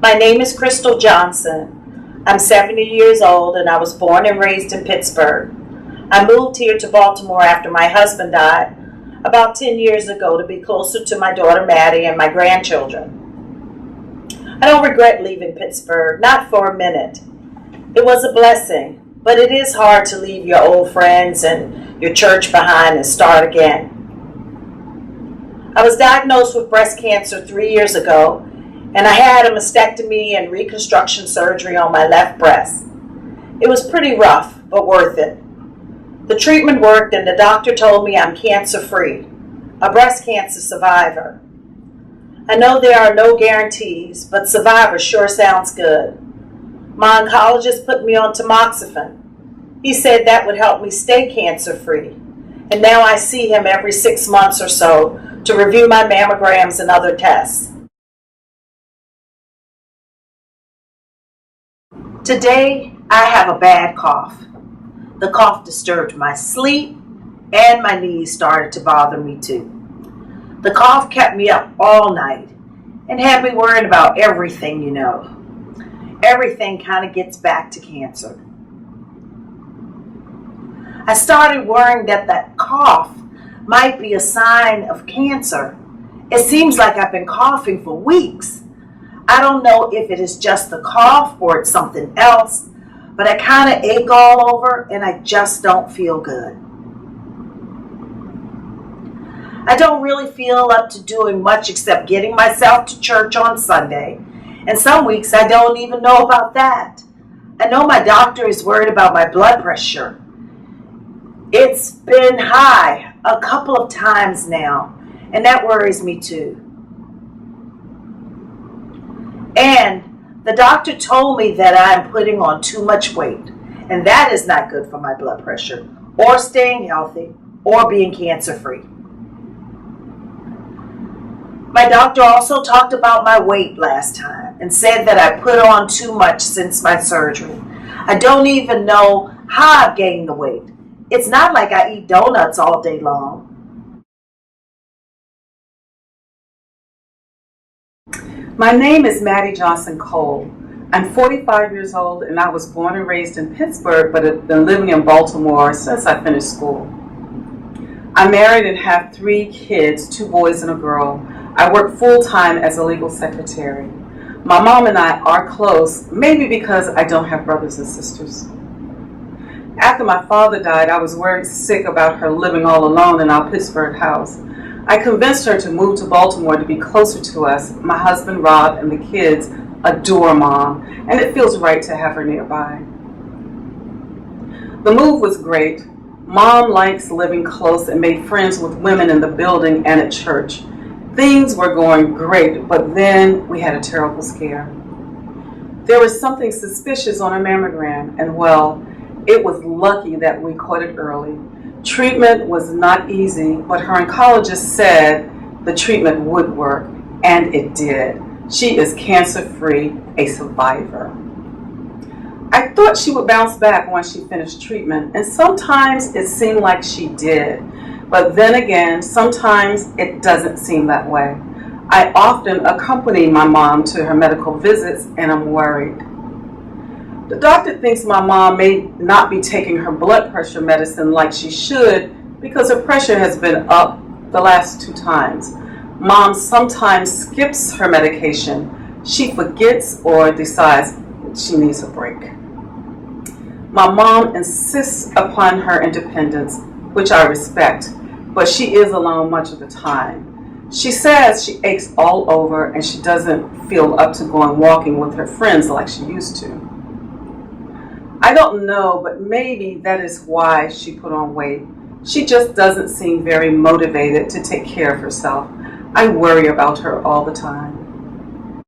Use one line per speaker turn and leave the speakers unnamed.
My name is Crystal Johnson. I'm 70 years old and I was born and raised in Pittsburgh. I moved here to Baltimore after my husband died about 10 years ago to be closer to my daughter Mattie and my grandchildren. I don't regret leaving Pittsburgh, not for a minute. It was a blessing, but it is hard to leave your old friends and your church behind and start again. I was diagnosed with breast cancer 3 years ago, and I had a mastectomy and reconstruction surgery on my left breast. It was pretty rough, but worth it. The treatment worked and the doctor told me I'm cancer-free, a breast cancer survivor. I know there are no guarantees, but survivor sure sounds good. My oncologist put me on tamoxifen. He said that would help me stay cancer-free, and now I see him every 6 months or so to review my mammograms and other tests. Today, I have a bad cough. The cough disturbed my sleep, and my knees started to bother me too. The cough kept me up all night and had me worrying about everything, you know. Everything kind of gets back to cancer. I started worrying that cough might be a sign of cancer. It seems like I've been coughing for weeks. I don't know if it is just the cough or it's something else, but I kind of ache all over and I just don't feel good. I don't really feel up to doing much except getting myself to church on Sunday, and some weeks I don't even know about that. I know my doctor is worried about my blood pressure. It's been high a couple of times now, and that worries me too. And the doctor told me that I am putting on too much weight, and that is not good for my blood pressure, or staying healthy, or being cancer-free. My doctor also talked about my weight last time and said that I put on too much since my surgery. I don't even know how I've gained the weight. It's not like I eat donuts all day long.
My name is Mattie Johnson Cole. I'm 45 years old and I was born and raised in Pittsburgh, but have been living in Baltimore since I finished school. I'm married and have 3 kids, 2 boys and a girl. I work full-time as a legal secretary. My mom and I are close, maybe because I don't have brothers and sisters. After my father died, I was worried sick about her living all alone in our Pittsburgh house. I convinced her to move to Baltimore to be closer to us. My husband, Rob, and the kids adore Mom, and it feels right to have her nearby. The move was great. Mom likes living close and made friends with women in the building and at church. Things were going great, but then we had a terrible scare. There was something suspicious on her mammogram, and well, it was lucky that we caught it early. Treatment was not easy, but her oncologist said the treatment would work, and it did. She is cancer-free, a survivor. I thought she would bounce back once she finished treatment, and sometimes it seemed like she did. But then again, sometimes it doesn't seem that way. I often accompany my mom to her medical visits, and I'm worried. The doctor thinks my mom may not be taking her blood pressure medicine like she should because her pressure has been up the last 2 times. Mom sometimes skips her medication. She forgets or decides she needs a break. My mom insists upon her independence, which I respect, but she is alone much of the time. She says she aches all over and she doesn't feel up to going walking with her friends like she used to. I don't know, but maybe that is why she put on weight. She just doesn't seem very motivated to take care of herself. I worry about her all the time.